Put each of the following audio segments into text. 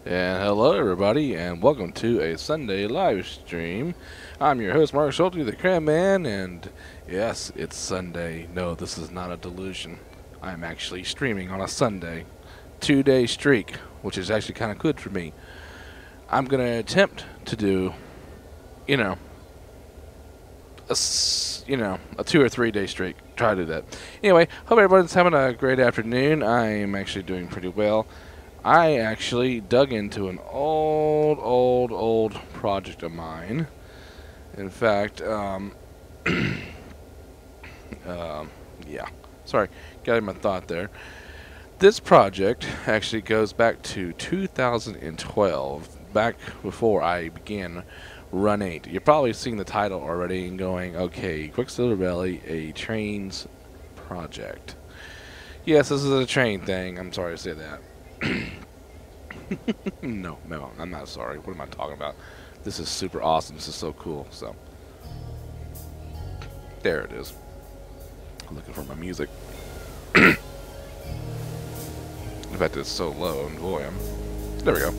And hello everybody, and welcome to a Sunday live stream. I'm your host Mark Schulte, TheKramMan, and yes, it's Sunday. No, this is not a delusion. I'm actually streaming on a Sunday. 2-day streak, which is actually kind of good for me. I'm going to attempt to do, a 2 or 3 day streak. Try to do that. Anyway, hope everyone's having a great afternoon. I'm actually doing pretty well. I actually dug into an old project of mine. In fact, yeah. Sorry, got in my thought there. This project actually goes back to 2012, back before I began Run 8. You're probably seeing the title already and going, okay, Quiksilver Valley, a Trainz project. Yes, this is a train thing. I'm sorry to say that. No, I'm not sorry. What am I talking about? This is super awesome. This is so cool. So, there it is. I'm looking for my music. In fact, it's so low in volume. There we go.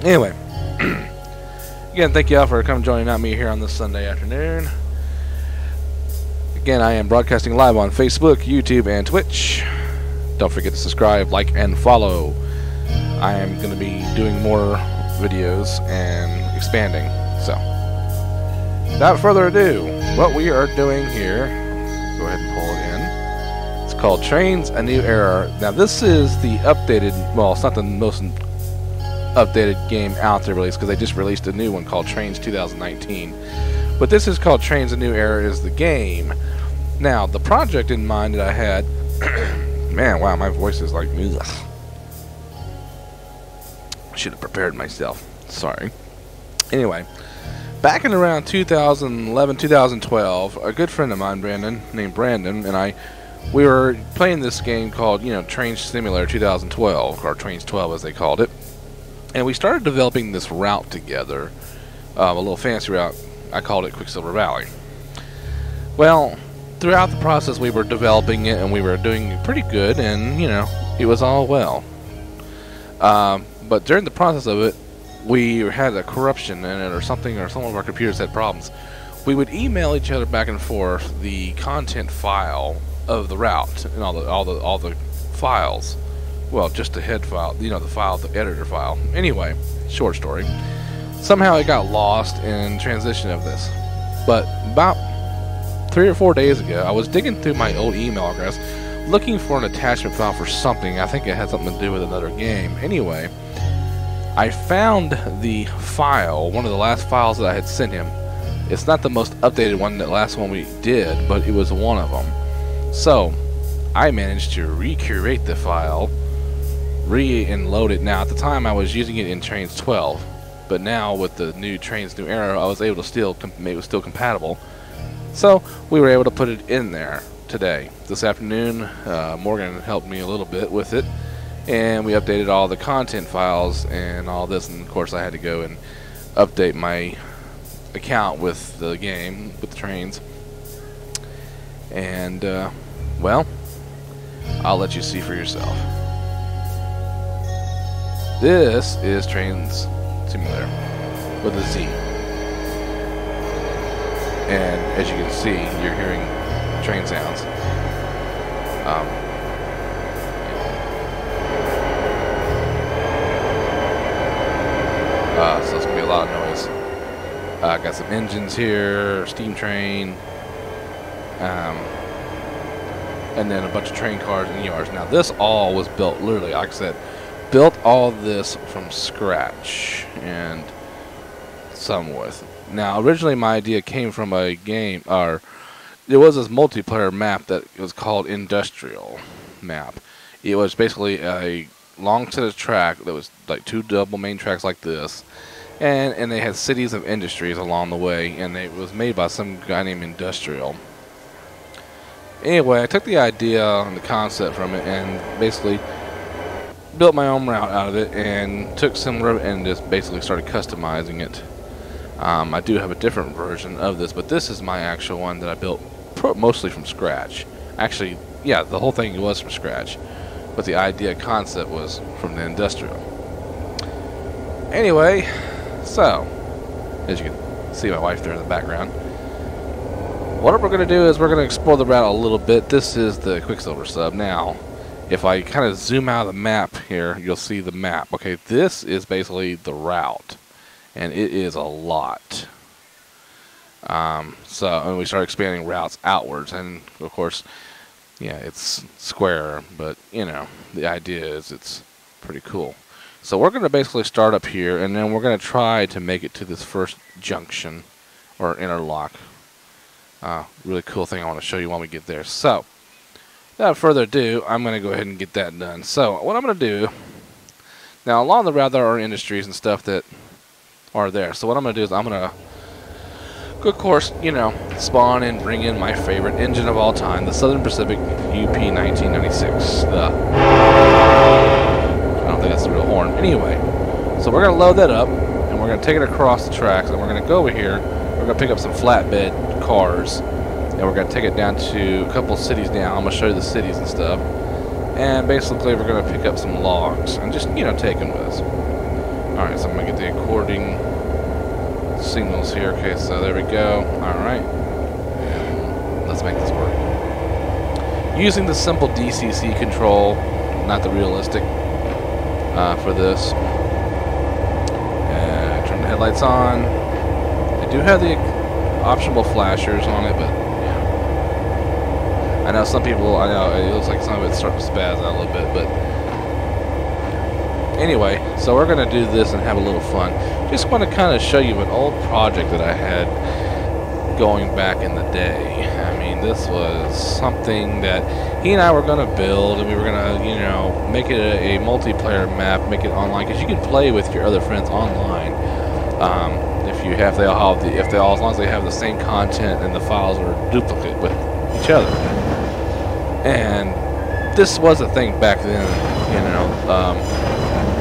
Anyway, again, thank you all for joining me here on this Sunday afternoon. Again, I am broadcasting live on Facebook, YouTube, and Twitch. Don't forget to subscribe, like, and follow. I am going to be doing more videos and expanding. So, without further ado, what we are doing here, go ahead and pull it in. It's called Trainz, A New Era. Now, this is the updated, well, it's not the most updated game out there released, because they just released a new one called Trainz 2019. But this is called Trainz, A New Era is the game. Now, the project in mind that I had... Man, wow, my voice is like... Ugh. Should have prepared myself. Sorry. Anyway, back in around 2011, 2012, a good friend of mine, named Brandon, and we were playing this game called, Trainz Simulator 2012, or Trainz 12 as they called it. And we started developing this route together, a little fancy route. I called it Quiksilver Valley. Well, throughout the process we were developing it and we were doing pretty good, and it was all well. But during the process of it, we had a corruption in it or something, or some of our computers had problems. We would email each other back and forth the content file of the route and all the files. Well, just the head file, the file, the editor file. Anyway, short story. Somehow it got lost in transition of this. But about 3 or 4 days ago, I was digging through my old email address, looking for an attachment file for something. I think it had something to do with another game. Anyway, I found the file, one of the last files that I had sent him. It's not the most updated one, the last one we did, but it was one of them. So, I managed to recreate the file, and load it. Now, at the time, I was using it in Trainz 12, but now with the new Trainz New Era, I was able to it was still compatible. So we were able to put it in there today. This afternoon, Morgan helped me a little bit with it, and we updated all the content files and all this. And of course, I had to go and update my account with the game, with the Trainz. And well, I'll let you see for yourself. This is Trainz Simulator with a Z. And as you can see, you're hearing train sounds. So it's going to be a lot of noise. Got some engines here, steam train, and then a bunch of train cars and yards. Now this all was built, literally, like I said, built all this from scratch and somewhat. Now, originally my idea came from a game, or there was this multiplayer map that was called Industrial Map. It was basically a long set of track that was like 2 double main tracks like this, and they had cities of industries along the way, and it was made by some guy named Industrial. Anyway, I took the idea and the concept from it and basically built my own route out of it, and took some of it and just basically started customizing it. I do have a different version of this, but this is my actual one that I built mostly from scratch. Actually, yeah, the whole thing was from scratch. but the idea concept was from the industrial. Anyway, so as you can see my wife there in the background, what we're going to do is we're going to explore the route a little bit. This is the Quiksilver sub. Now, if I kind of zoom out of the map here, you'll see the map. Okay, this is basically the route, and it is a lot. And we start expanding routes outwards, and of course, yeah, it's square, but you know, the idea is it's pretty cool. So we're going to basically start up here, and then we're going to try to make it to this first junction or interlock. Really cool thing I want to show you when we get there. So, without further ado, I'm going to go ahead and get that done. So, what I'm going to do, now along the route there are industries and stuff that are there. So what I'm going to do is I'm going to, of course, you know, spawn and bring in my favorite engine of all time, the Southern Pacific UP 1996. I don't think that's the real horn. Anyway, so we're going to load that up, and we're going to take it across the tracks, and we're going to go over here. We're going to pick up some flatbed cars, and we're going to take it down to a couple cities down. I'm going to show you the cities and stuff. And basically, we're going to pick up some logs and just, you know, take them with us. Alright, so I'm going to get the according signals here. Okay, so there we go. Alright. And let's make this work. Using the simple DCC control, not the realistic, for this. Turn the headlights on. They do have the optional flashers on it, but yeah. I know some people, I know it looks like some of it's starting to spaz out a little bit, but anyway, so we're going to do this and have a little fun. Just want to kind of show you an old project that I had going back in the day. I mean, this was something that he and I were going to build, and we were going to, you know, make it a multiplayer map, make it online, because you can play with your other friends online. If they all have as long as they have the same content and the files are duplicate with each other. And this was a thing back then, you know,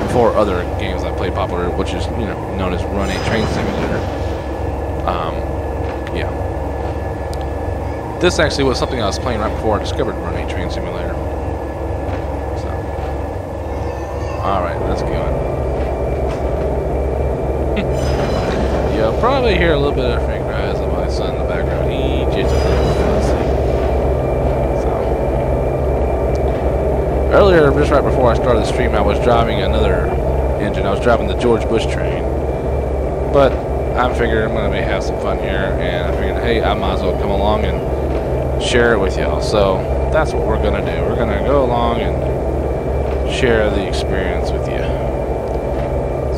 before other games I played popular, which is, you know, known as Run a Train Simulator. Yeah. This actually was something I was playing right before I discovered Run a Train Simulator. So, alright, let's go. You'll probably hear a little bit of fake cries of my son in the background. He just a little fussy. So, earlier, just right before I started the stream, I was driving another engine. I was driving the George Bush train. But I figured I'm going to have some fun here, and I figured, hey, I might as well come along and share it with y'all. So that's what we're going to do. We're going to go along and share the experience with you.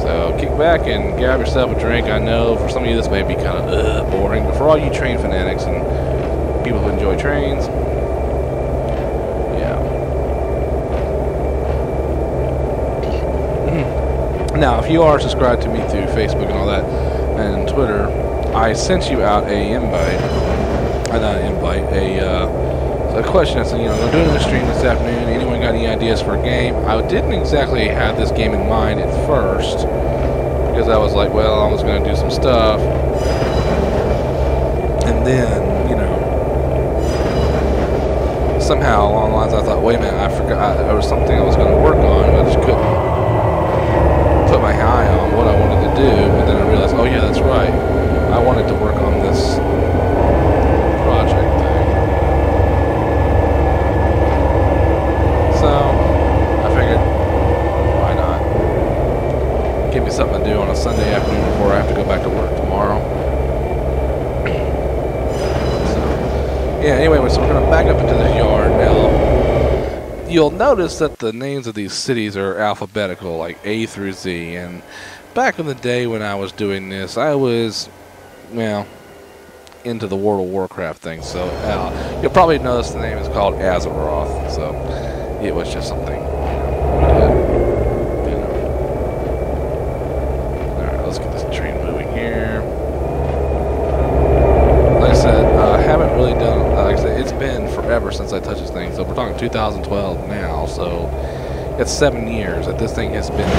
So kick back and grab yourself a drink. I know for some of you this may be kind of boring, but for all you train fanatics and people who enjoy trains, yeah. Now, if you are subscribed to me through Facebook and all that, and Twitter, I sent you out a invite, a question. I said, you know, I'm doing the stream this afternoon. Anyone got any ideas for a game? I didn't exactly have this game in mind at first, because I was like, well, I was going to do some stuff, and then, you know, somehow along the lines I thought, wait a minute, I forgot there was something I was going to work on, but I just couldn't put my eye on what I wanted to do, and then I realized, oh yeah, that's right, I wanted to work on this project thing. So I figured, why not? Give me something to do on a Sunday afternoon before I have to go back to work tomorrow. So yeah, anyway, so we're going to back up into the yard now. You'll notice that the names of these cities are alphabetical, like A through Z, and back in the day when I was doing this, I was, well, into the World of Warcraft thing, so you'll probably notice the name is called Azeroth, so it was just something we did, you know. Alright, let's get this train moving here. Like I said, I haven't really done, like I said, it's been forever since I touched this thing, so we're talking 2012 now, so it's 7 years that this thing has been,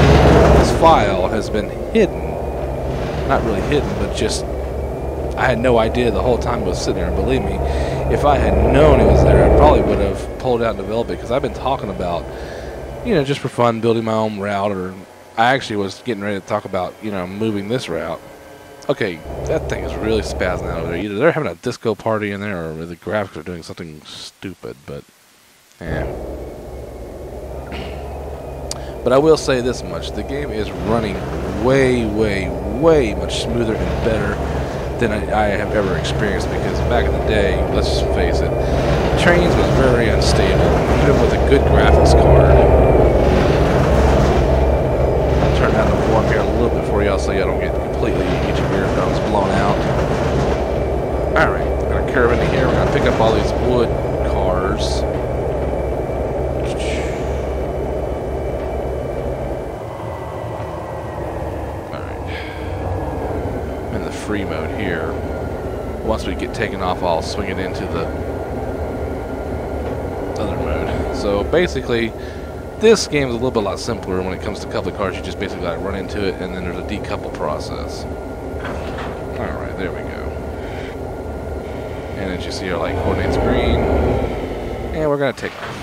this file has been hidden. Not really hidden, but just, I had no idea the whole time it was sitting there, and believe me, if I had known it was there, I probably would have pulled it out and developed it, because I've been talking about you know, just for fun, building my own route, or I actually was getting ready to talk about, you know, moving this route. Okay, that thing is really spazzing out over there. Either they're having a disco party in there, or the graphics are doing something stupid, but, yeah. But I will say this much, the game is running way, way, way much smoother and better than I have ever experienced, because back in the day, let's just face it, Trainz was very unstable, even with a good graphics card. I'll turn down the warp here a little bit for y'all so y'all don't get completely, get your eardrums blown out. Alright, we're going to curve into here, we're going to pick up all these wood cars. Free mode here. Once we get taken off, I'll swing it into the other mode. So basically, this game is a little bit lot simpler when it comes to coupling cars. You just basically like run into it, and then there's a decouple process. Alright, there we go. And as you see, our light coordinates green. And we're going to take off.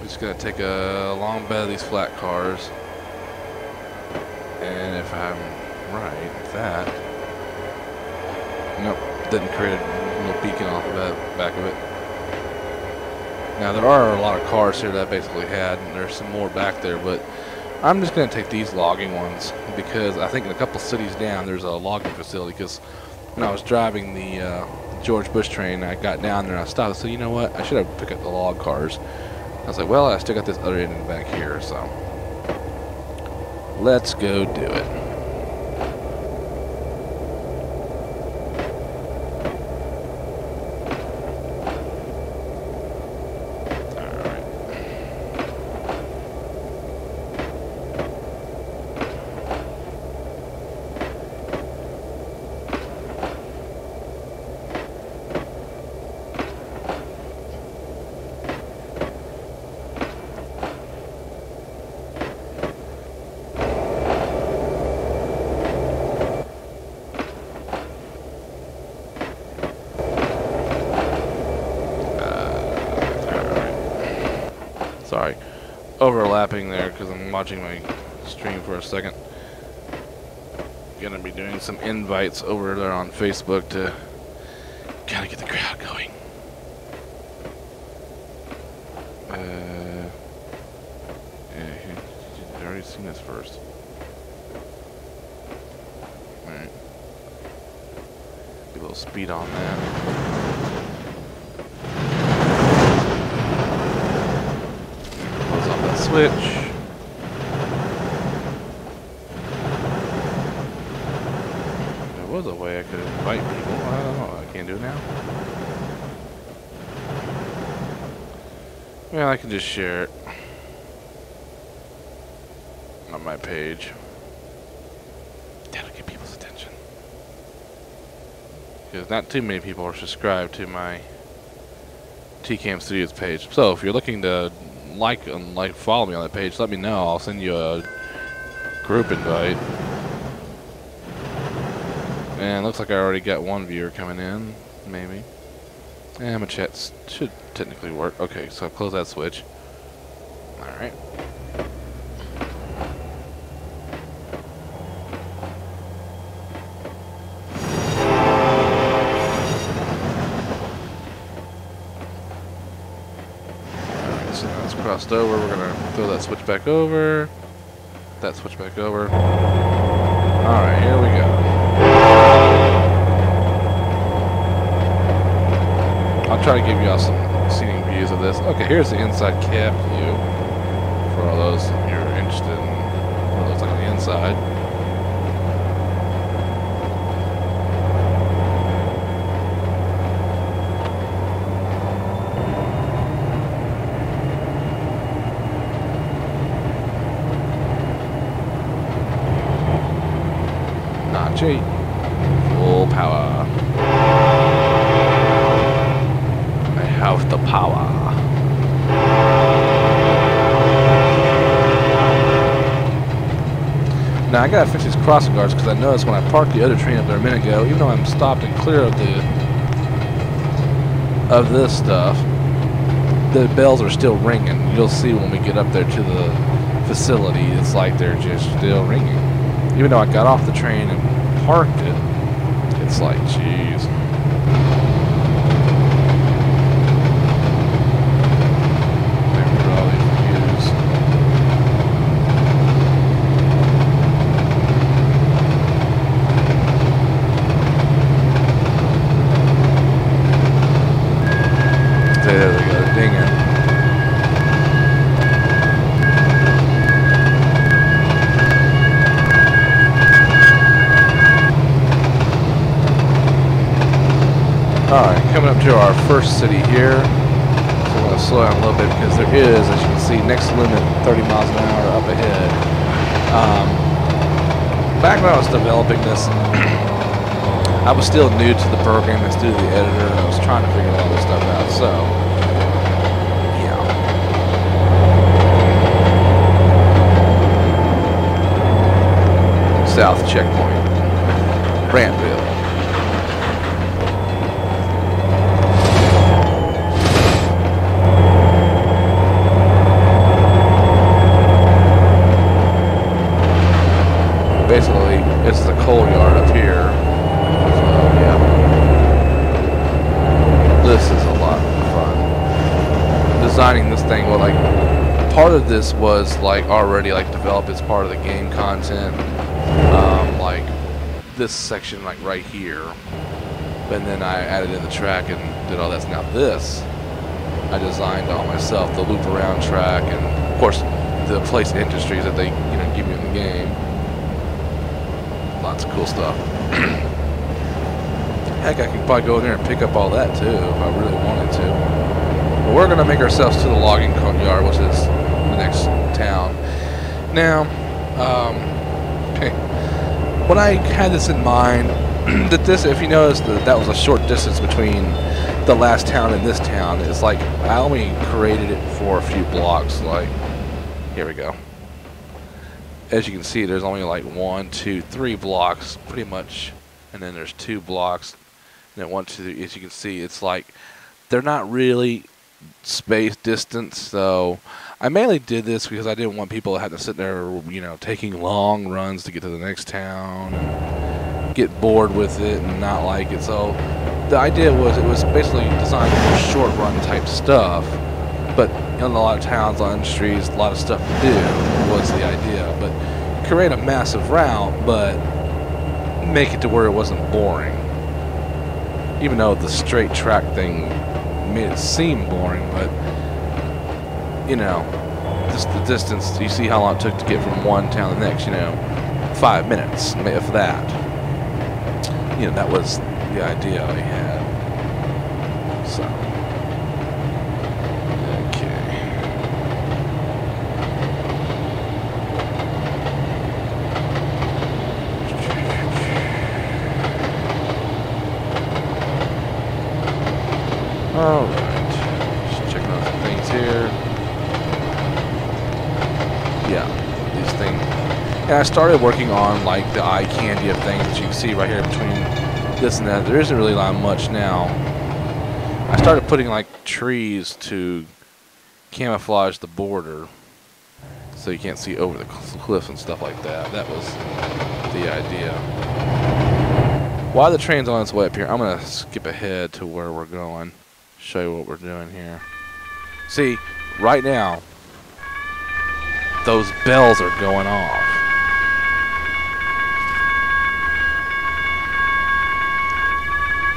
We're just going to take a long bed of these flat cars. And if I'm right, that. Nope, didn't create a little beacon off of that back of it. Now there are a lot of cars here that I basically had, and there's some more back there, but I'm just going to take these logging ones because I think in a couple cities down there's a logging facility. Because when I was driving the George Bush train, I got down there and I stopped and said, you know what, I should have picked up the log cars. I was like, well, I still got this other end back here, so let's go do it. Sorry, overlapping there because I'm watching my stream for a second. Gonna be doing some invites over there on Facebook to kind of get the crowd going. Yeah, you've already seen this first. Alright. Get a little speed on that. Switch. There was a way I could invite people. I don't know. I can't do it now. Well, I can just share it on my page. That'll get people's attention. Because not too many people are subscribed to my TCam Studios page. So if you're looking to like follow me on that page, let me know. I'll send you a group invite. And it looks like I already got one viewer coming in, maybe. And my chat should technically work. Okay, so I'll close that switch. Alright. Crossed over, we're gonna throw that switch back over. That switch back over. Alright, here we go. I'll try to give y'all some scenic views of this. Okay, here's the inside cab view. For all those you're interested in what it looks like on the inside. Full power. I have the power. Now I gotta fix these crossing guards because I noticed when I parked the other train up there a minute ago, even though I'm stopped and clear of this stuff, the bells are still ringing. You'll see when we get up there to the facility, it's like they're just still ringing. Even though I got off the train and parked it, it's like, jeez. There we go, dinging. Alright, coming up to our first city here. So I'm going to slow down a little bit because there is, as you can see, next limit 30 miles an hour up ahead. Back when I was developing this, I was still new to the program, I was new to the editor, and I was trying to figure all this stuff out, so, yeah. South checkpoint. Brantville. Basically, this is a coal yard up here. So, yeah. This is a lot of fun. Designing this thing, well, like, part of this was, like, already, like, developed as part of the game content. Like, this section, like, right here. And then I added in the track and did all that. Now this, I designed all myself. The loop around track and, of course, the place industries that they, you know, give you in the game. Lots of cool stuff. Heck, I could probably go in there and pick up all that too if I really wanted to. But we're going to make ourselves to the logging yard, which is the next town. Now, when I had this in mind, that this, if you notice, that was a short distance between the last town and this town. It's like I only created it for a few blocks. Like, here we go. As you can see, there's only like 1, 2, 3 blocks, pretty much, and then there's 2 blocks, and then 1, 2, 3. As you can see, it's like they're not really space distance. So I mainly did this because I didn't want people to have to sit there, you know, taking long runs to get to the next town, and get bored with it and not like it. So the idea was it was basically designed for short run type stuff. But in a lot of towns, on industries, a lot of stuff to do was the idea. But create a massive route, but make it to where it wasn't boring. Even though the straight track thing made it seem boring, but you know, just the distance. You see how long it took to get from one town to the next. You know, 5 minutes, if that. You know, that was the idea I had. So. Alright, just checking out some things here. Yeah, these things. And I started working on like the eye candy of things that you can see right here between this and that. There isn't really that much now. I started putting like trees to camouflage the border so you can't see over the cliffs and stuff like that. That was the idea. While the train's on its way up here, I'm going to skip ahead to where we're going. Show you what we're doing here. See, right now, those bells are going off.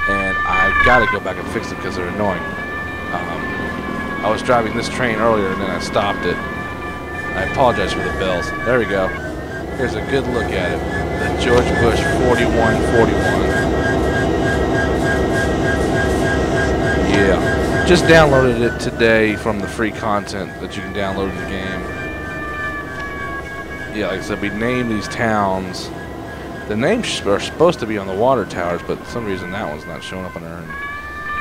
And I gotta go back and fix them because they're annoying. I was driving this train earlier and then I stopped it. I apologize for the bells. There we go. Here's a good look at it. The George Bush 4141. Yeah, just downloaded it today from the free content that you can download in the game. Yeah, like I said, we named these towns. The names are supposed to be on the water towers, but for some reason that one's not showing up on there. And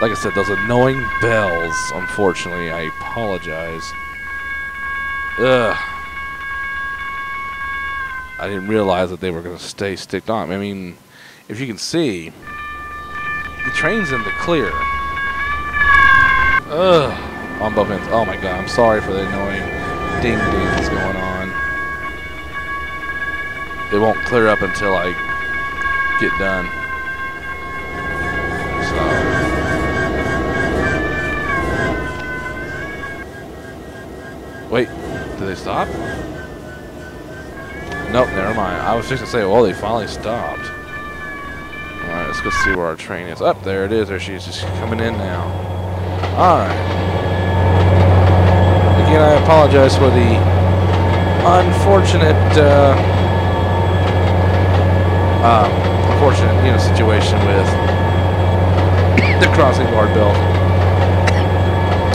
like I said, those annoying bells, unfortunately, I apologize. Ugh. I didn't realize that they were going to stay sticked on. I mean, if you can see, the train's in the clear. Ugh. On both ends. Oh my god, I'm sorry for the annoying ding ding that's going on. It won't clear up until I get done. So. Wait, did they stop? Nope, never mind. I was just gonna say, well, they finally stopped. Alright, let's go see where our train is. Up there it is. There she is, just coming in now. Alright. Again, I apologize for the unfortunate, situation with the crossing guard belt.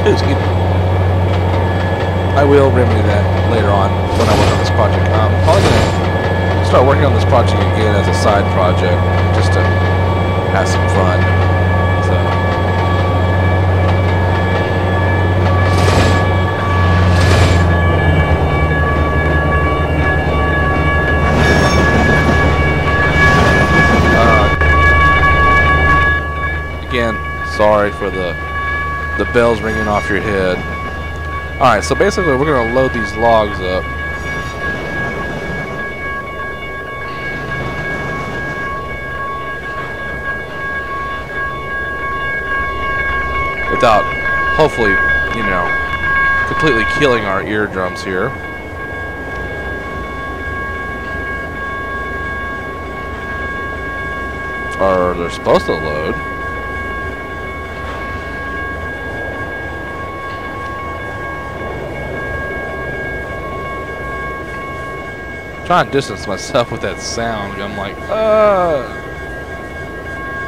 Excuse me. I will remedy that later on when I work on this project. I'm probably gonna start working on this project again as a side project, just to have some fun. So. Again, sorry for the bells ringing off your head. Alright, so basically we're going to load these logs up. Without, hopefully, completely killing our eardrums here. Or they're supposed to load. Trying to distance myself with that sound. I'm like,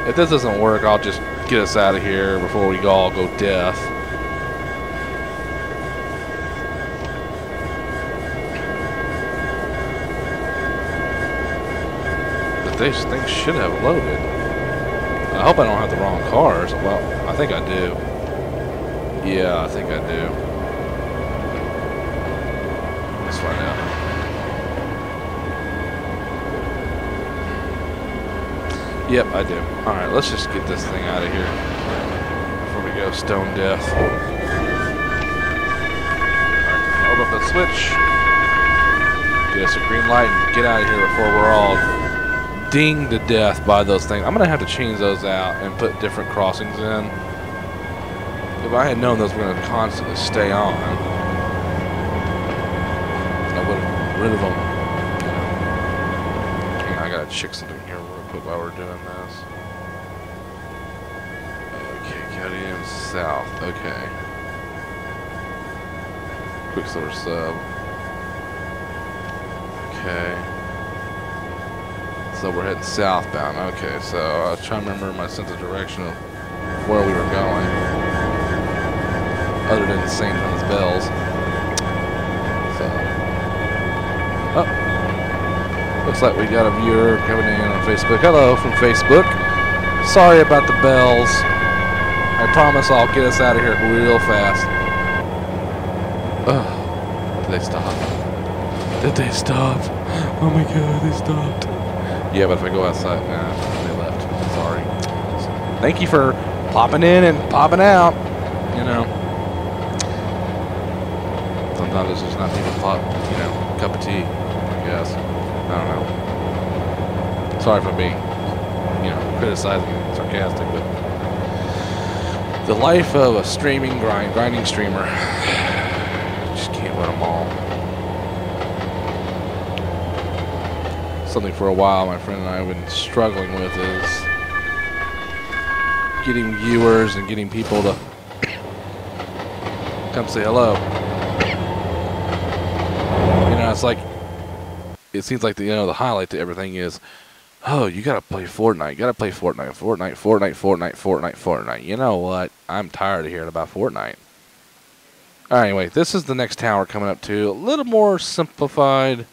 if this doesn't work, I'll just get us out of here before we all go deaf. But these things should have loaded. I hope I don't have the wrong cars. Well, I think I do. Yeah, I think I do. Let's find out. Yep, I do. Alright, let's just get this thing out of here before we go stone deaf. Alright, open up the switch. Get us a green light and get out of here before we're all dinged to death by those things. I'm going to have to change those out and put different crossings in. If I had known those were going to constantly stay on, I would have gotten rid of them. Hang on, I got to check something here while we're doing this. Okay, Cadmium South. Okay. Quiksilver sub. Okay. So we're heading southbound. Okay, so I was trying to remember my sense of direction of where we were going. Other than the same thing as bells. So. Oh. Looks like we got a viewer coming in on Facebook. Hello from Facebook. Sorry about the bells. I promise I'll get us out of here real fast. Did they stop? Did they stop? Oh my god, they stopped. Yeah, but if I go outside, nah, they left. Sorry. Thank you for popping in and popping out. Sometimes it's just not even pop, cup of tea, I guess. I don't know. Sorry for being, criticizing and sarcastic, but the life of a grinding streamer, just can't win them all. Something for a while my friend and I have been struggling with is getting viewers and getting people to come say hello. It's like, it seems like the highlight to everything is, oh, you gotta play Fortnite. You gotta play Fortnite. You know what? I'm tired of hearing about Fortnite. Anyway, this is the next tower coming up to. A little more simplified.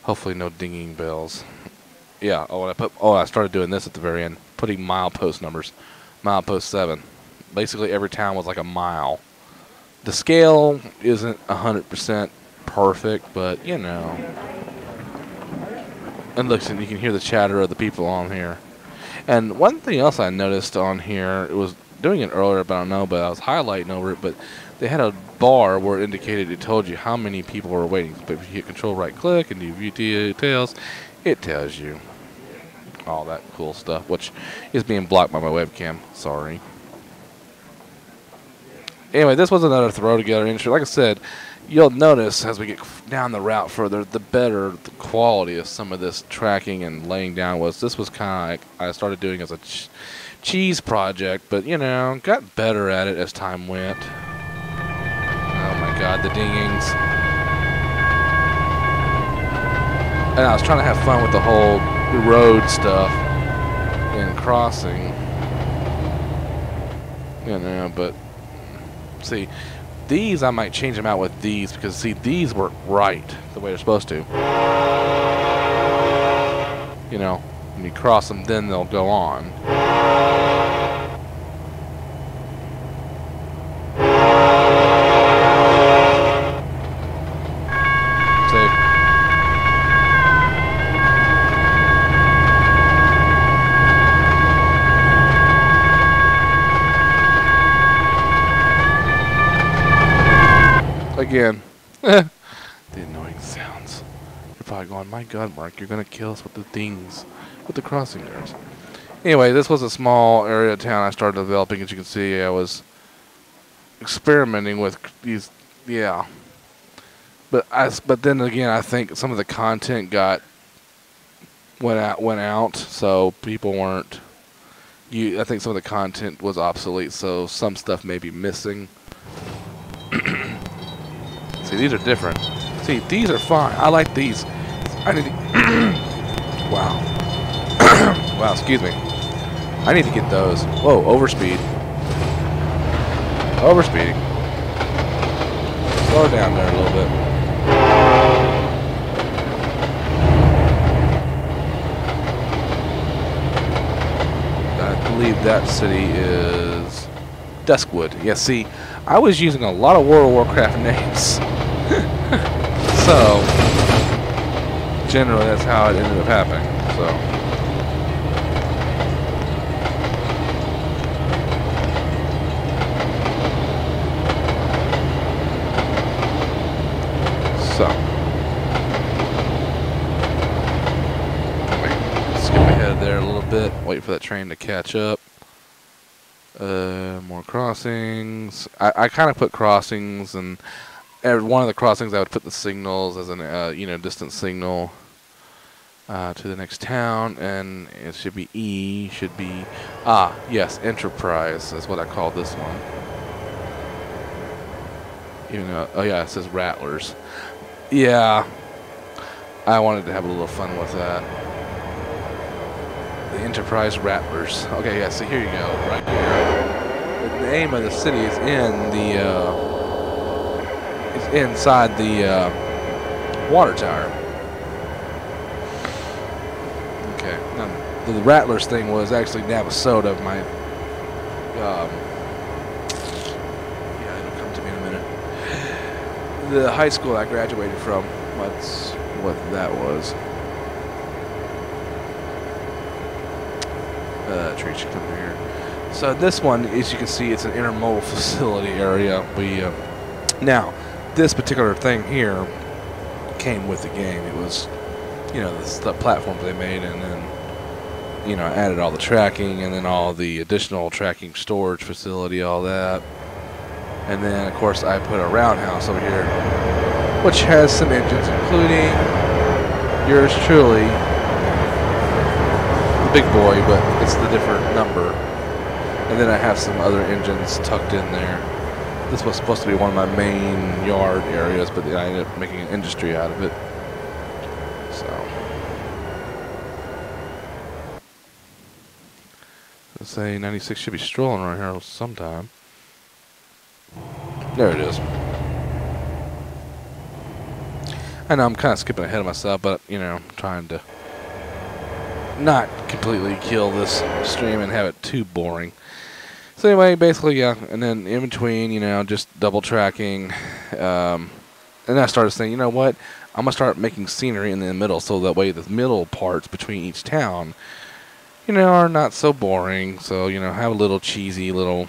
Hopefully no dinging bells. Yeah, I started doing this at the very end. Putting milepost numbers. Milepost 7. Basically every town was like a mile. The scale isn't 100% perfect, but and look, you can hear the chatter of the people on here. And one thing else I noticed on here, it was doing it earlier, but I don't know, but I was highlighting over it, but they had a bar where it indicated, it told you how many people were waiting. But if you hit control right click and do view details, it tells you all that cool stuff, which is being blocked by my webcam. Sorry. Anyway, this was another throw together industry. Like I said, you'll notice as we get down the route further, the better the quality of some of this tracking and laying down was. This was kind of like I started doing as a cheese project, but you know, got better at it as time went. Oh my God, the dingings. And I was trying to have fun with the whole road stuff and crossing. You know, but see, these I might change them out with these because see, these work right the way they're supposed to. You know, when you cross them, then they'll go on. Again, the annoying sounds. You're probably going, my God, Mark, you're going to kill us with the things, with the crossing guards. Anyway, this was a small area of town I started developing. As you can see, I was experimenting with these, yeah. But then again, I think some of the content went out, so people weren't. I think some of the content was obsolete, so some stuff may be missing. See, these are different. See, these are fine. I like these. I need to... Wow. Wow, excuse me. I need to get those. Whoa, overspeed. Overspeeding. Slow down there a little bit. I believe that city is Duskwood. Yeah, see, I was using a lot of World of Warcraft names. So, generally that's how it ended up happening. So, skip ahead there a little bit, wait for that train to catch up. More crossings. I kind of put crossings, and every one of the crossings I would put the signals as an distant signal to the next town, and it should be E, should be yes, Enterprise is what I call this one. Even though, oh yeah, it says Rattlers. Yeah, I wanted to have a little fun with that. The Enterprise Rattlers. Okay, yeah, so here you go, right here. The name of the city is in the inside the water tower. Okay, now, the Rattlers thing was actually Navasota. My yeah, it'll come to me in a minute. The high school I graduated from. That's what that was. Tree should come here. So this one, as you can see, it's an intermodal facility area. Now, this particular thing here came with the game. It was, the platforms they made, and then, added all the tracking, and then all the additional tracking storage facility, all that. And then, of course, I put a roundhouse over here, which has some engines, including yours truly, the big boy, but it's the different number. And then I have some other engines tucked in there. This was supposed to be one of my main yard areas, but I ended up making an industry out of it. So, let's say 96 should be strolling right here sometime. There it is. I know I'm kind of skipping ahead of myself, but I'm trying to not completely kill this stream and have it too boring. So anyway, basically, yeah, and then in between, just double tracking, and I started saying, you know what, I'm going to start making scenery in the middle, so that way the middle parts between each town, are not so boring, so, have a little cheesy little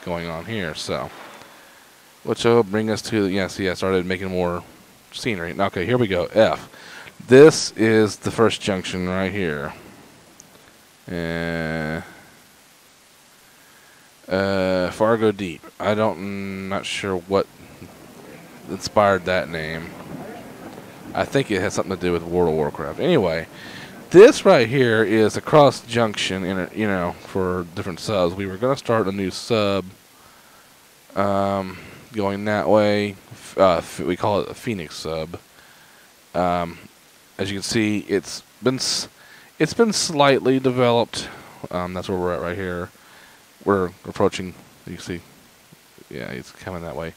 going on here, so. which will bring us to, yeah, see, I started making more scenery. Okay, here we go. F. This is the first junction right here. Fargo Deep. Not sure what inspired that name. I think it has something to do with World of Warcraft. Anyway, this right here is a cross junction in for different subs. We were going to start a new sub going that way. We call it a Phoenix sub. As you can see, it's been slightly developed. That's where we're at right here. We're approaching. You can see, yeah, it's coming that way.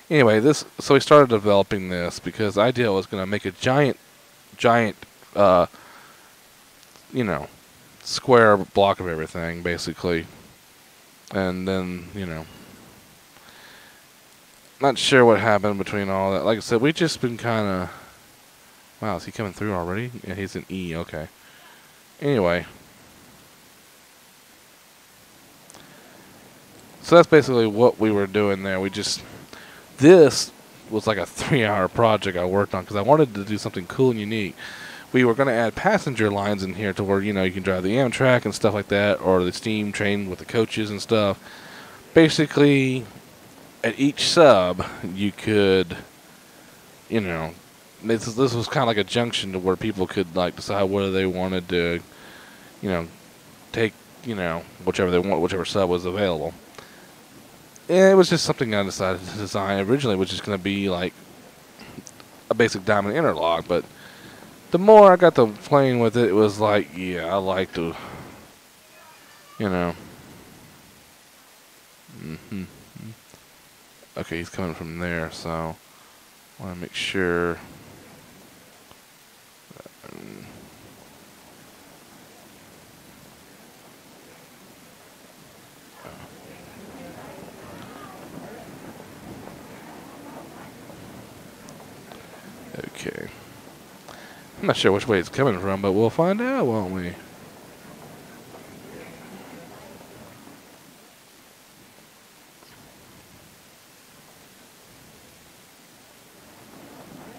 Anyway, so we started developing this because the idea was going to make a giant, square block of everything, basically. And then, not sure what happened between all that. Like I said, we've just been kind of... Wow, is he coming through already? Yeah, he's an E, okay. Anyway. So that's basically what we were doing there. This was like a 3-hour project I worked on because I wanted to do something cool and unique. We were going to add passenger lines in here to where, you can drive the Amtrak and stuff like that, or the steam train with the coaches and stuff. Basically, at each sub, you could, this was kind of like a junction to where people could decide whether they wanted to, take, whichever sub was available. And it was just something I decided to design. Originally, it was just going to be like a basic diamond interlock, but the more I got to playing with it, it was like, yeah, I like to, Okay, he's coming from there, so I want to make sure. Okay. I'm not sure which way it's coming from, but we'll find out, won't we?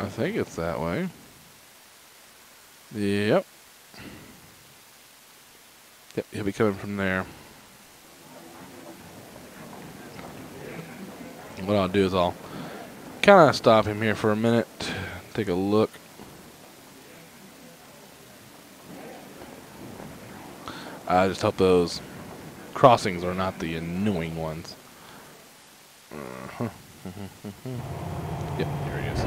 I think it's that way. Yep. Yep, he'll be coming from there. What I'll do is I'll kind of stop him here for a minute, take a look. I just hope those crossings are not the annoying ones. Yep, here he is.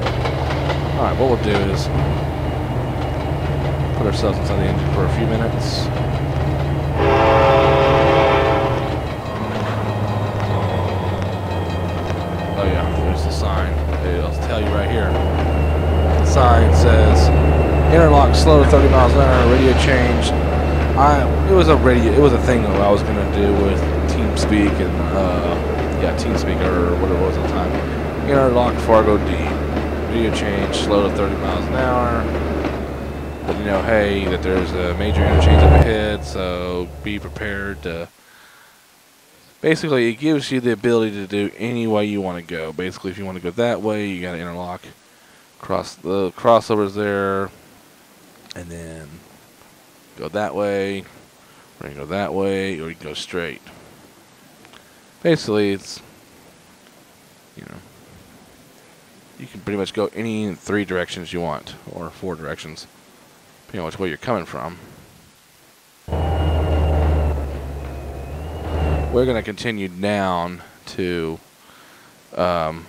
Alright, what we'll do is put ourselves inside the engine for a few minutes. Oh yeah, there's the sign. I'll tell you right here. The sign says interlock slow to 30 miles an hour, radio change. It was a thing that I was gonna do with TeamSpeak and TeamSpeak or what it was at the time. Interlock Fargo D. Radio change slow to 30 miles an hour. But hey, that there's a major interchange up ahead, so be prepared to. Basically, it gives you the ability to do any way you want to go. Basically, if you want to go that way, you got to interlock across the crossovers there, and then go that way, or you can go that way, or you can go straight. Basically, it's, you can pretty much go any 3 directions you want, or 4 directions, depending on which way you're coming from. We're going to continue down to on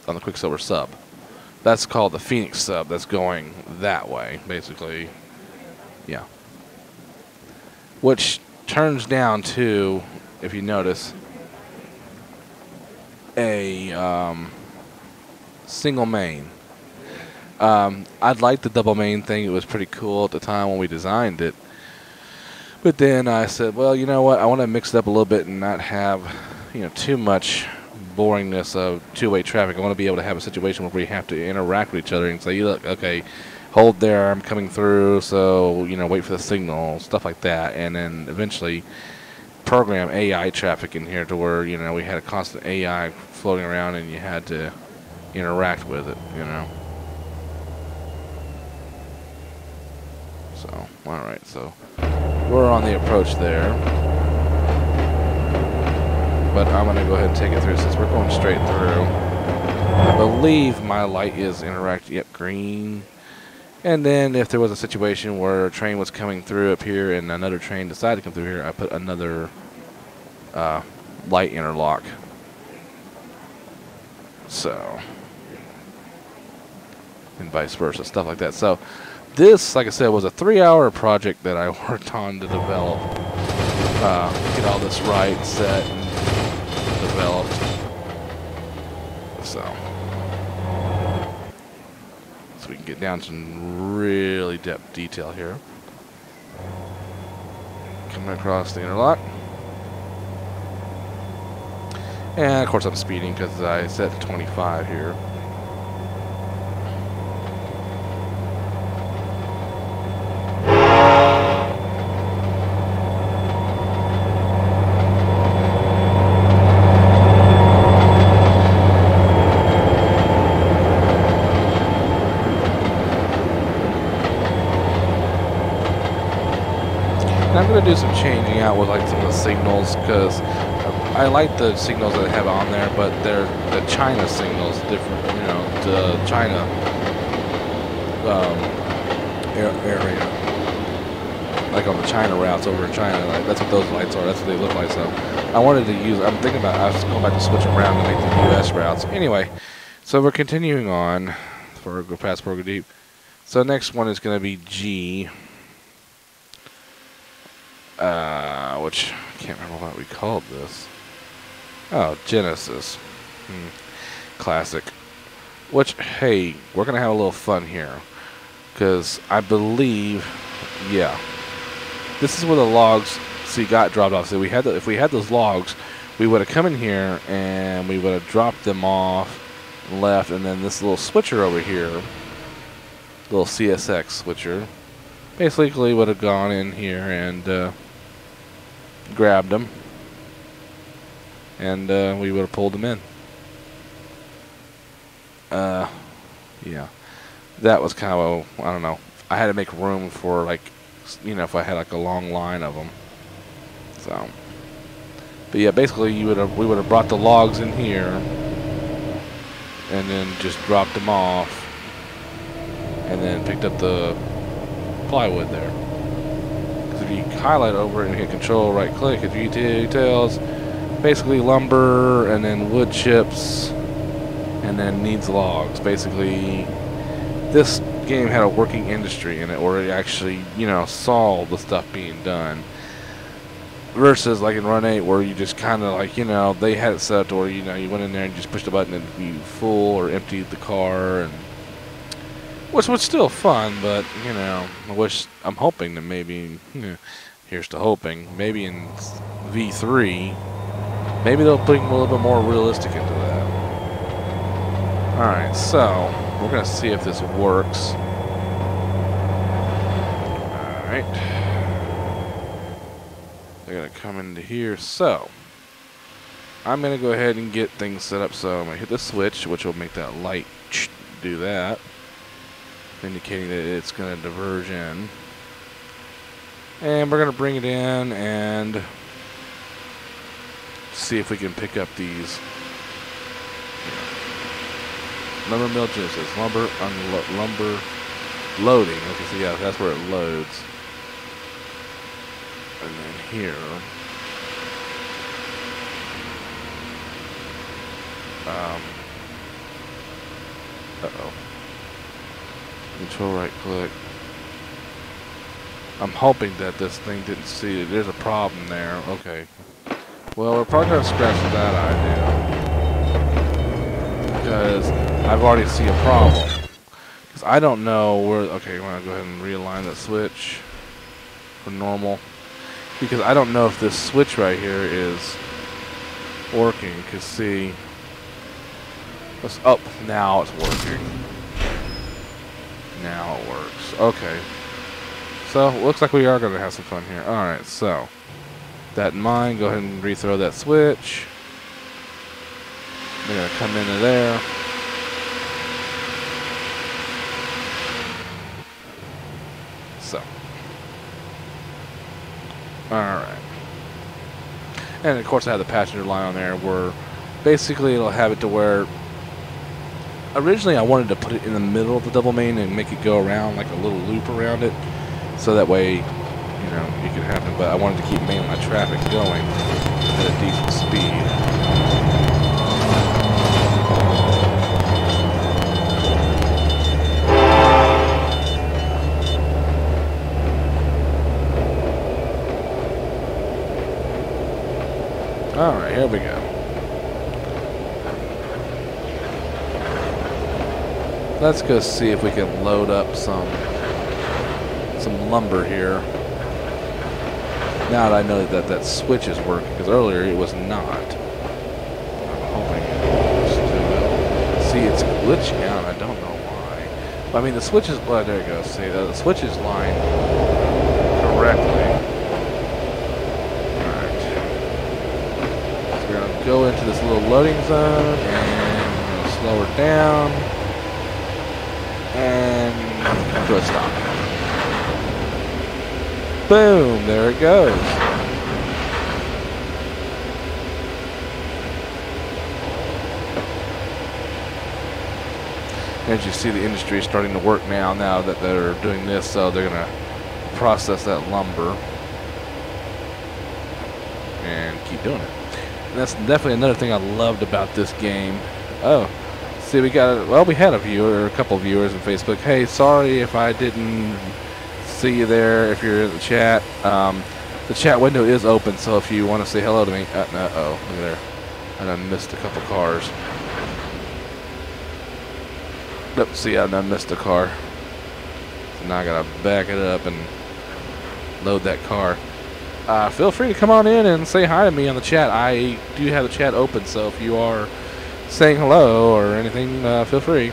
the Quiksilver sub. That's called the Phoenix sub. That's going that way, basically. Yeah. Which turns down to, if you notice, a single main. I'd like the double main thing. It was pretty cool at the time when we designed it. But then I said, well, you know what? I want to mix it up a little bit and not have, too much boringness of two-way traffic. I want to be able to have a situation where we have to interact with each other and say, look, okay, hold there, I'm coming through, so, wait for the signal, stuff like that. And then eventually program AI traffic in here to where, you know, we had a constant AI floating around and you had to interact with it, you know. So, alright, so we're on the approach there. But I'm going to go ahead and take it through since we're going straight through. I believe my light is interacting. Yep, green. And then if there was a situation where a train was coming through up here and another train decided to come through here, I put another light interlock. So, and vice versa, stuff like that. So this, like I said, was a 3-hour project that I worked on to develop, get all this right, set, and developed. So we can get down to some really depth detail here. Coming across the interlock. And of course I'm speeding because I set 25 here. I'm going to do some changing out with like some of the signals because I like the signals that I have on there, but they're the China signals different, you know, the China area, like on the China routes over in China. Like, that's what those lights are. That's what they look like. So I wanted to use. I'm thinking about. I was going back to switch around to make the U.S. routes. Anyway, so we're continuing on for go past Go Deep. So next one is going to be G. Which I can't remember what we called this. Oh, Genesis. Classic. Which, hey, we're going to have a little fun here. Because I believe, yeah. This is where the logs, see, got dropped off. So if we had those logs, we would have come in here and we would have dropped them off, left, and then this little switcher over here, little CSX switcher, basically would have gone in here and grabbed them, and we would have pulled them in. Yeah, that was kind of a, I don't know. I had to make room for, like, you know, if I had like a long line of them. So, but yeah, basically we would have brought the logs in here, and then just dropped them off, and then picked up the plywood there. If you highlight over it and hit Control right click, it details basically lumber and then wood chips and then needs logs. Basically, this game had a working industry in it, or it actually, you know, saw the stuff being done. Versus like in Run 8, where you just kind of like, you know, they had it set up to where, you know, you went in there and just pushed a button and you full or emptied the car, and which was still fun, but, you know, I'm hoping that maybe, here's to hoping, maybe in V3, maybe they'll bring a little bit more realistic into that. Alright, so, we're going to see if this works. Alright. They're going to come into here, so, I'm going to go ahead and get things set up, so I'm going to hit the switch, which will make that light do that, indicating that it's going to diverge in. And we're going to bring it in and see if we can pick up these lumber mill Genesis, lumber loading. Okay, so yeah, that's where it loads. And then here, uh-oh. Control right click. I'm hoping that this thing didn't see it. There's a problem there. Okay. Well, we're probably going to scratch that idea, because I've already see a problem. Because I don't know where... Okay, I'm going to go ahead and realign that switch for normal. Because I don't know if this switch right here is working. Because see... Oh, now it's working. Now it works. Okay. So, looks like we are going to have some fun here. Alright, so. That in mind, go ahead and rethrow that switch. They're going to come into there. So. Alright. And of course I have the passenger line on there where basically it'll have it to where originally I wanted to put it in the middle of the double main and make it go around like a little loop around it. So that way, you know, you can have it, but I wanted to keep mainline traffic going at a decent speed. Alright, here we go. Let's go see if we can load up some lumber here. Now that I know that switch is working, because earlier it was not. I'm hoping it still will. See, it's glitching out. I don't know why. I mean, the switch is... Well, there you go. See, the switch is lined correctly. Go into this little loading zone and slow her down and come to a stop. Boom, there it goes. As you see, the industry is starting to work now that they're doing this, so they're going to process that lumber and keep doing it. And that's definitely another thing I loved about this game. Oh, see, we had a viewer, a couple of viewers on Facebook. Hey, sorry if I didn't see you there. If you're in the chat, the chat window is open. So if you want to say hello to me, look at there, I done missed a couple cars. Nope, see, I done missed a car. So now I gotta back it up and load that car. Feel free to come on in and say hi to me on the chat. I do have the chat open, so if you are saying hello or anything, feel free.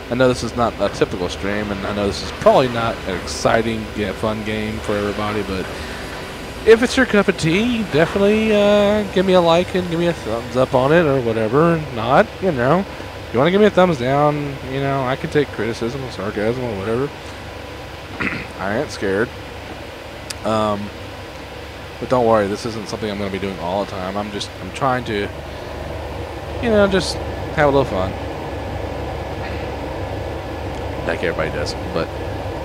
I know this is not a typical stream, and I know this is probably not an exciting, fun game for everybody, but if it's your cup of tea, definitely give me a like and give me a thumbs up on it or whatever. Not, you know. If you want to give me a thumbs down, you know, I can take criticism or sarcasm or whatever. I ain't scared. But don't worry, this isn't something I'm going to be doing all the time. I'm trying to, you know, just have a little fun. Like everybody does. But,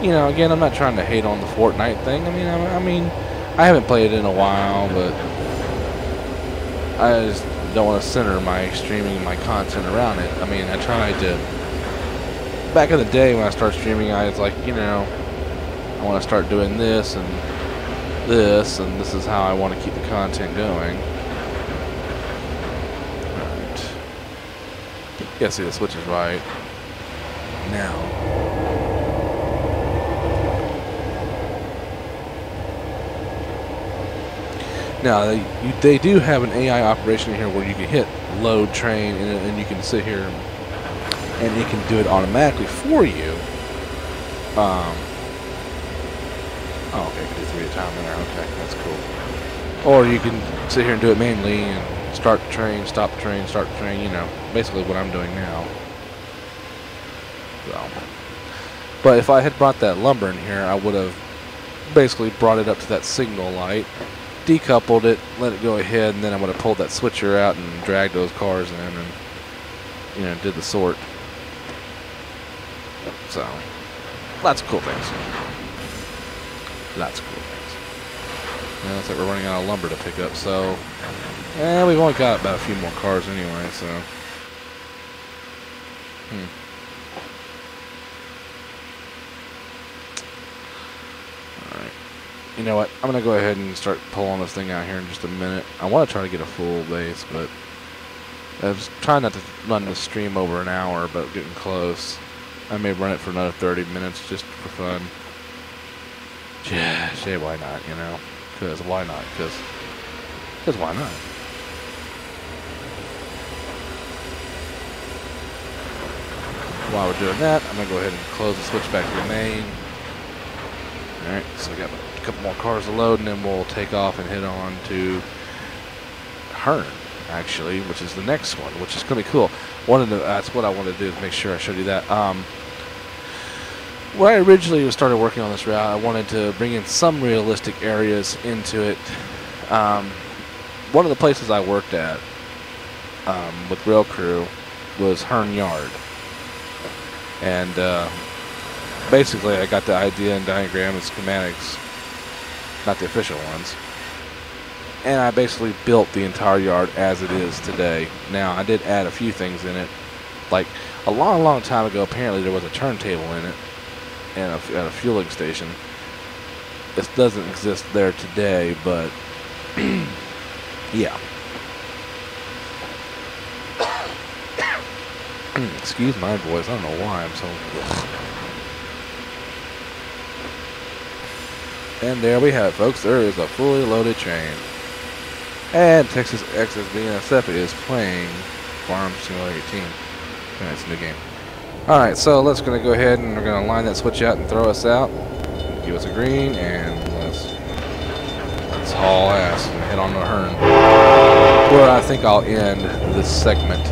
you know, again, I'm not trying to hate on the Fortnite thing. I mean, I haven't played it in a while, but I just don't want to center my streaming, my content around it. I mean, I tried to, back in the day when I started streaming, I was like, you know, I want to start doing this, and this is how I want to keep the content going. Alright. Yeah, see, the switch is right. Now. Now, they do have an AI operation here where you can hit load train and you can sit here and it can do it automatically for you. Oh, okay, I can do 3 at a time there. Okay, that's cool. Or you can sit here and do it manually and start the train, stop the train, start the train, you know, basically what I'm doing now. So. But if I had brought that lumber in here, I would have basically brought it up to that signal light, decoupled it, let it go ahead, and then I would have pulled that switcher out and dragged those cars in and, you know, did the sort. So, lots of cool things. Lots of cool things. Now, looks like we're running out of lumber to pick up, so, we've only got about a few more cars anyway, so. Alright. You know what? I'm going to go ahead and start pulling this thing out here in just a minute. I want to try to get a full base, but I was trying not to run the stream over an hour, but getting close. I may run it for another 30 minutes just for fun. Yeah, why not, you know? Because why not? Because why not? While we're doing that, I'm going to go ahead and close the switch back to the main. Alright, so we got a couple more cars to load, and then we'll take off and head on to Hearn, actually, which is the next one, which is going to be cool. That's what I wanted to do, is make sure I showed you that. When I originally started working on this route, I wanted to bring in some realistic areas into it. One of the places I worked at with rail crew was Hearn Yard. And basically I got the idea and diagram and schematics, not the official ones, and I basically built the entire yard as it is today. Now, I did add a few things in it. Like, a long time ago, apparently there was a turntable in it and at a fueling station. This doesn't exist there today, but yeah. Excuse my voice, I don't know why I'm so... And there we have it, folks. There is a fully loaded train. And Texas X's BNSF is playing Farm Simulator 18. That's a new game. Alright, so let's go ahead and we're going to line that switch out and throw us out. Give us a green, and let's haul ass and head on to Hearn, where I think I'll end this segment.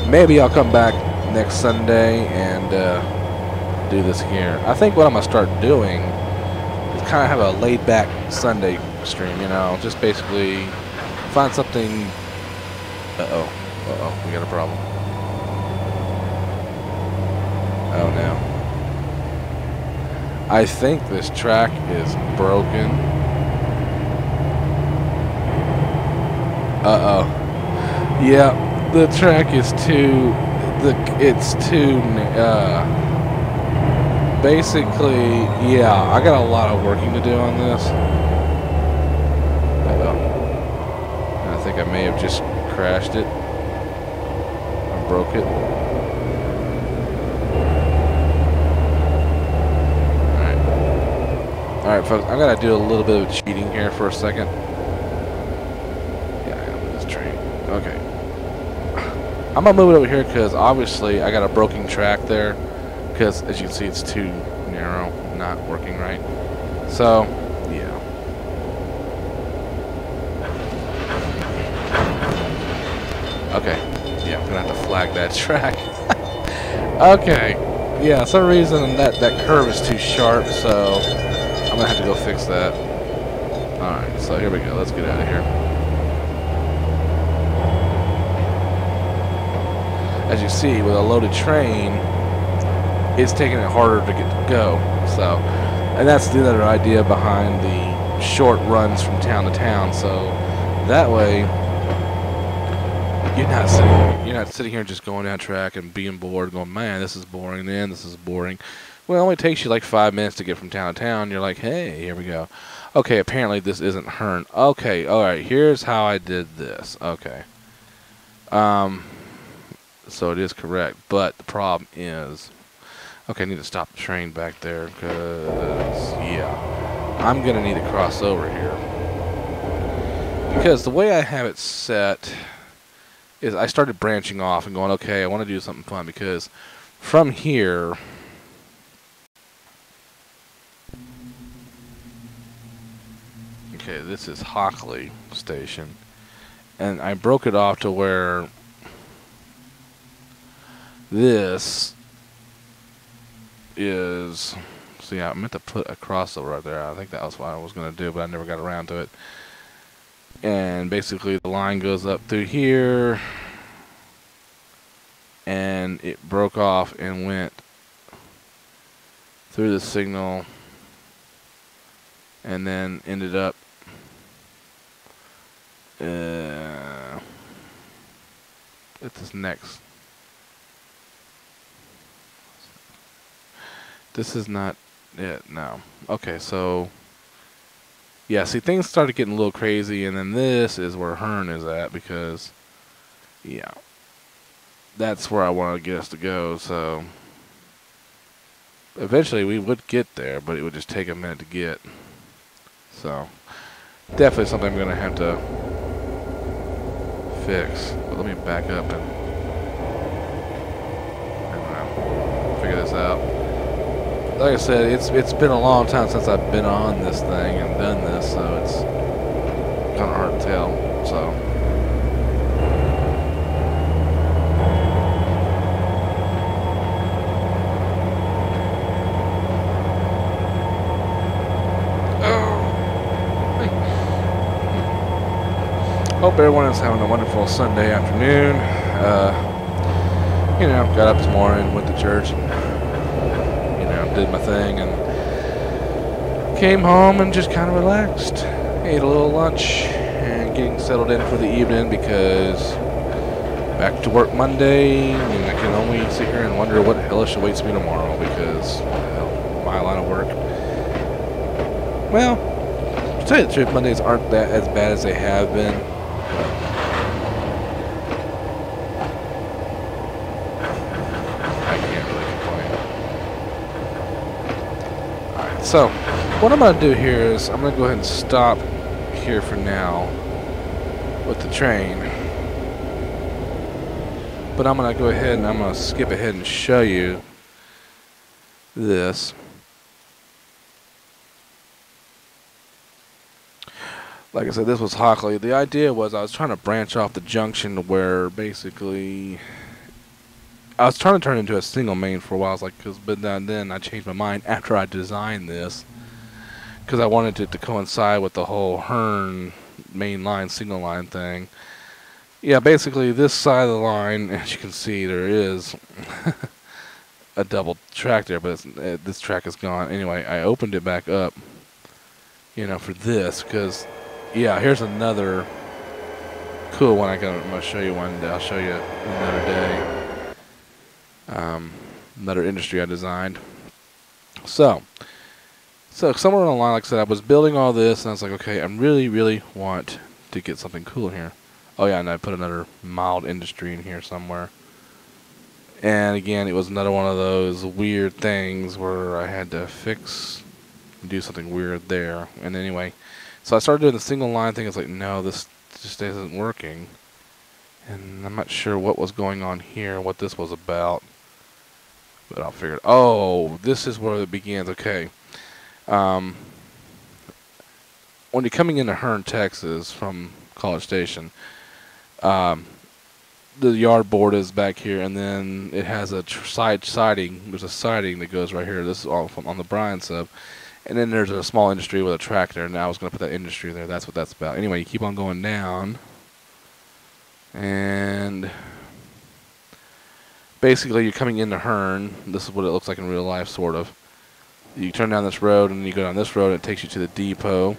Maybe I'll come back next Sunday and do this here. I think what I'm going to start doing is kind of have a laid-back Sunday stream, you know, just basically find something. Uh-oh, we got a problem. Oh no. I think this track is broken. Uh-oh. Yeah, the track is too... basically, yeah, I got a lot of working to do on this. Uh-oh. I think I may have just crashed it. I broke it. Alright, folks, I'm going to do a little bit of cheating here for a second. Yeah, I got this train. Okay. I'm going to move it over here because obviously I got a broken track there. Because, as you can see, it's too narrow, not working right. So, yeah. Okay. Yeah, I'm going to have to flag that track. Okay. Yeah, some reason that curve is too sharp, so I'm going to have to go fix that. Alright, so here we go. Let's get out of here. As you see, with a loaded train, it's taking it harder to get to go. So, and that's the other idea behind the short runs from town to town. So that way, you're not sitting here just going down track and being bored, going, man, this is boring. Then this is boring. Well, it only takes you like 5 minutes to get from town to town. You're like, hey, here we go. Okay, apparently this isn't Hearn. Okay, all right. Here's how I did this. Okay. So it is correct, but the problem is, okay, I need to stop the train back there because, yeah, I'm going to need to cross over here. Because the way I have it set is I started branching off and going, okay, I want to do something fun because from here, okay, this is Hockley Station, and I broke it off to where this is, see, I meant to put a crossover right there. I think that was what I was going to do, but I never got around to it. And basically the line goes up through here, and it broke off and went through the signal, and then ended up at this next. This is not it, no. Okay, so, yeah, see, things started getting a little crazy, and then this is where Hearn is at, because, yeah, that's where I want to get us to go, so, eventually we would get there, but it would just take a minute to get, so, definitely something I'm going to have to fix, but let me back up and figure this out. like I said, it's been a long time since I've been on this thing and done this, so it's kind of hard to tell. So. Hope everyone is having a wonderful Sunday afternoon. You know, got up this morning, went to church, and, you know, did my thing, and came home and just kind of relaxed. Ate a little lunch, and getting settled in for the evening because back to work Monday, and I can only sit here and wonder what hellish awaits me tomorrow because, well, my line of work. Well, to tell you the truth, Mondays aren't that as bad as they have been. So, what I'm going to do here is I'm going to go ahead and stop here for now with the train. But I'm going to go ahead and I'm going to skip ahead and show you this. Like I said, this was Hockley. The idea was I was trying to branch off the junction where basically I was trying to turn it into a single main for a while. I was like, but then I changed my mind after I designed this because I wanted it to coincide with the whole Hearn main line, single line thing. Yeah, basically this side of the line, as you can see, there is a double track there, but this track is gone. Anyway, I opened it back up, you know, for this because, yeah, here's another cool one. I'm going to show you one day. I'll show you another day. Another industry I designed. So somewhere along the line, like I said, I was building all this, and I was like, okay, I really want to get something cool in here. Oh yeah, and I put another mild industry in here somewhere. And again, it was another one of those weird things where I had to fix and do something weird there. And anyway, so I started doing the single line thing. I was like, no, this just isn't working. And I'm not sure what was going on here, what this was about. But I'll figure it. Oh, this is where it begins. Okay. When you're coming into Hearn, Texas from College Station, the yard board is back here, and then it has a siding. There's a siding that goes right here. This is all on the Bryan sub. And then there's a small industry with a tractor. Now I was going to put that industry there. That's what that's about. Anyway, you keep on going down. And basically, you're coming into Hearn. This is what it looks like in real life, sort of. You turn down this road, and you go down this road, and it takes you to the depot.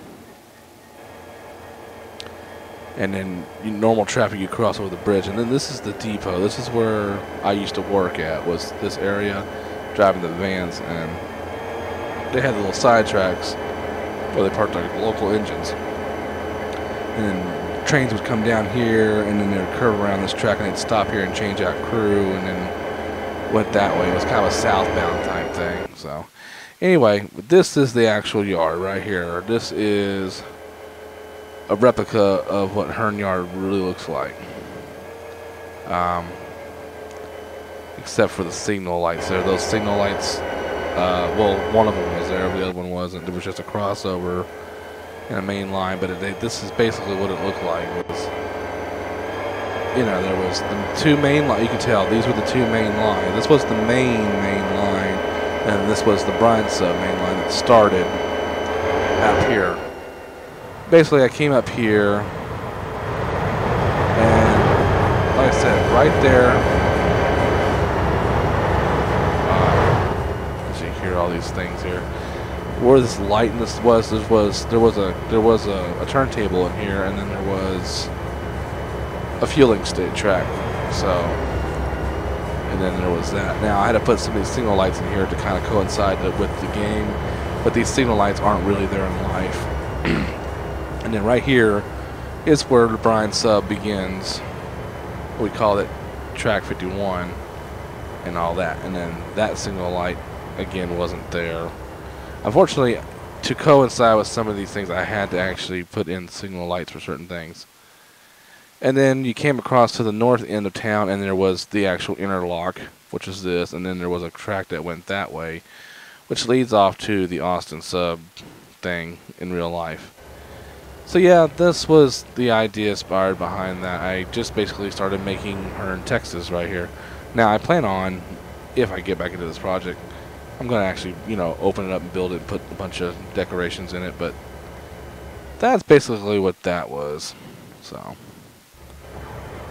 And then normal traffic, you cross over the bridge. And then this is the depot. This is where I used to work at, was this area, driving the vans. And they had the little side tracks where they parked their local engines. And then trains would come down here, and then they'd curve around this track, and they'd stop here and change out crew, and then went that way. It was kind of a southbound type thing. So anyway, this is the actual yard right here. This is a replica of what Hearn Yard really looks like. Except for the signal lights there. Those signal lights, well, one of them was there, the other one wasn't. There was just a crossover in a main line, but this is basically what it looked like. It was, you know, there was the two main lines. You can tell these were the two main lines. This was the main line, and this was the Bryan sub main line that started up here. Basically, I came up here, and like I said, right there, as you hear all these things here, where this light and this was, there was a turntable in here, and then there was a fueling track. So, and then there was that. Now I had to put some of these signal lights in here to kind of coincide with the game, but these signal lights aren't really there in life. And then right here is where the Bryan sub begins. We call it track 51 and all that. And then that signal light, again, wasn't there. Unfortunately, to coincide with some of these things, I had to actually put in signal lights for certain things. And then you came across to the north end of town, and there was the actual interlock, which is this. And then there was a track that went that way, which leads off to the Austin sub thing in real life. So yeah, this was the idea inspired behind that. I just basically started making her in Texas right here. Now I plan on, if I get back into this project, I'm going to actually, you know, open it up and build it and put a bunch of decorations in it, but that's basically what that was. So,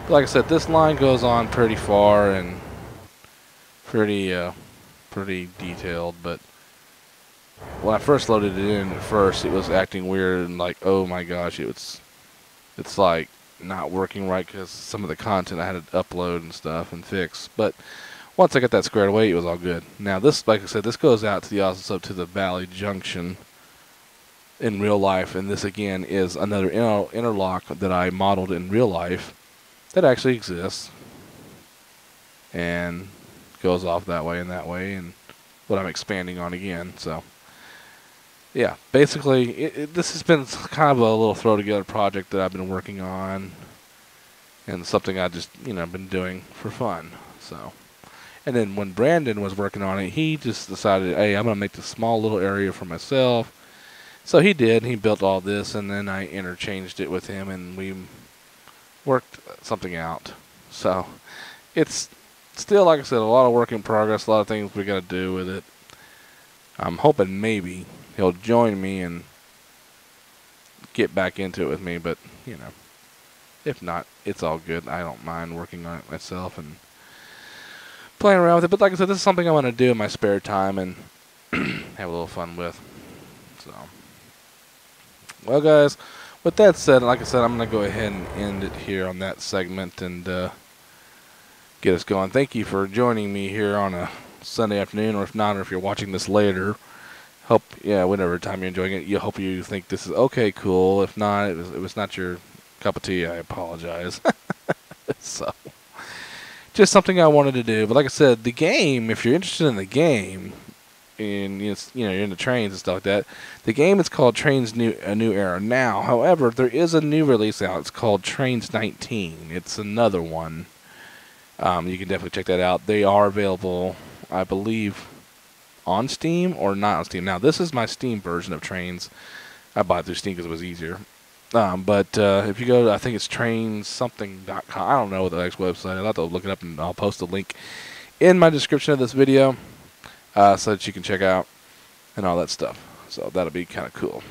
but like I said, this line goes on pretty far and pretty detailed, but when I first loaded it in at first, it was acting weird and like, oh my gosh, it's like not working right because some of the content I had to upload and stuff and fix. But once I got that squared away, it was all good. Now this, like I said, this goes out to the Austin sub to the Valley Junction in real life, and this again is another interlock that I modeled in real life that actually exists and goes off that way, and what I'm expanding on again. So yeah, basically this has been kind of a little throw together project that I've been working on and something I just, you know, been doing for fun. So, and then when Brandon was working on it, he just decided, hey, I'm gonna make this small little area for myself. So he did. He built all this, and then I interchanged it with him, and we worked something out. So it's still, like I said, a lot of work in progress, a lot of things we got to do with it. I'm hoping maybe he'll join me and get back into it with me, but, you know, if not, it's all good. I don't mind working on it myself and playing around with it. But like I said, this is something I want to do in my spare time and have a little fun with. So, well, guys, with that said, like I said, I'm going to go ahead and end it here on that segment and get us going. Thank you for joining me here on a Sunday afternoon, or if not, or if you're watching this later. Hope, yeah, whatever time you're enjoying it, you hope you think this is okay, cool. If not, it was not your cup of tea, I apologize. So, just something I wanted to do. But like I said, the game, if you're interested in the game, and you know, you're into Trainz and stuff like that, the game is called Trainz A New Era. Now, however, there is a new release out. It's called Trainz 19. It's another one. You can definitely check that out. They are available, I believe, on Steam or not on Steam. Now, this is my Steam version of Trainz. I bought it through Steam because it was easier. But if you go to, I think it's trainzsomething.com. I don't know the next website. I'll have to look it up, and I'll post a link in my description of this video so that you can check out and all that stuff. So that'll be kind of cool.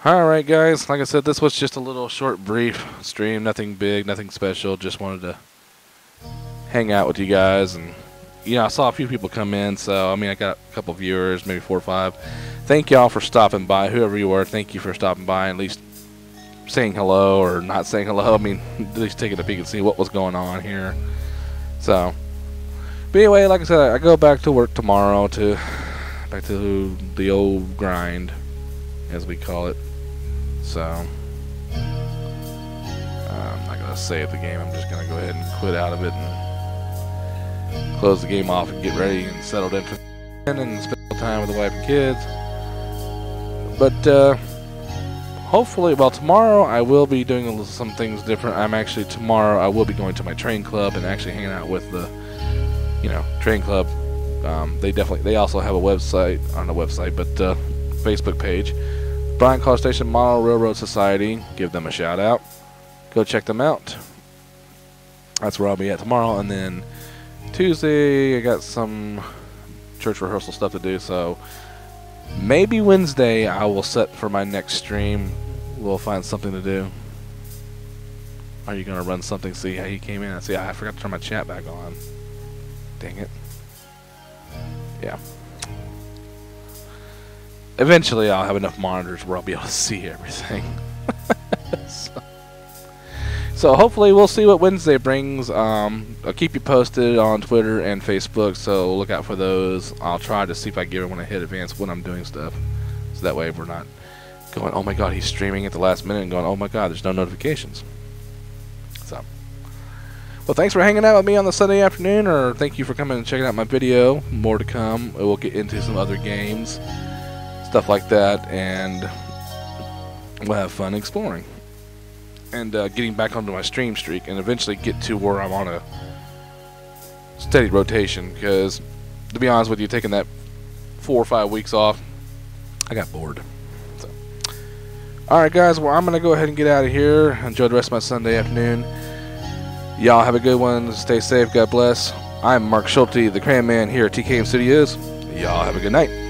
Alright, guys. Like I said, this was just a little short, brief stream. Nothing big, nothing special. Just wanted to hang out with you guys. And, you know, I saw a few people come in. So, I mean, I got a couple viewers, maybe 4 or 5. Thank y'all for stopping by. Whoever you were, thank you for stopping by. At least saying hello or not saying hello. I mean, at least taking a peek and see what was going on here. So, but anyway, like I said, I go back to work tomorrow back to the old grind, as we call it. So, I'm not going to save the game. I'm just going to go ahead and quit out of it and close the game off and get ready and settled in and spend time with the wife and kids. But hopefully, well, tomorrow I will be doing some things different. Tomorrow I will be going to my train club and actually hanging out with the, you know, train club. They also have a website, on a website, but Facebook page. Bryant College Station Model Railroad Society. Give them a shout out. Go check them out. That's where I'll be at tomorrow. And then Tuesday, I got some church rehearsal stuff to do. So maybe Wednesday I will set for my next stream. We'll find something to do. Are you going to run something? See how you came in? See, I forgot to turn my chat back on. Dang it. Yeah. Eventually, I'll have enough monitors where I'll be able to see everything. So hopefully, we'll see what Wednesday brings. I'll keep you posted on Twitter and Facebook, so look out for those. I'll try to see if I give everyone a hit advance when I'm doing stuff, so that way we're not going, oh my god, he's streaming at the last minute, and going, oh my god, there's no notifications. So, well, thanks for hanging out with me on the Sunday afternoon, or thank you for coming and checking out my video. More to come. We'll get into some other games, stuff like that, and we'll have fun exploring and getting back onto my stream streak, and eventually get to where I'm on a steady rotation, because to be honest with you, taking that 4 or 5 weeks off, I got bored. So, alright guys, well I'm going to go ahead and get out of here. Enjoy the rest of my Sunday afternoon. Y'all have a good one. Stay safe. God bless. I'm Mark Schulte, the TheKramMan here at TKM Studios. Y'all have a good night.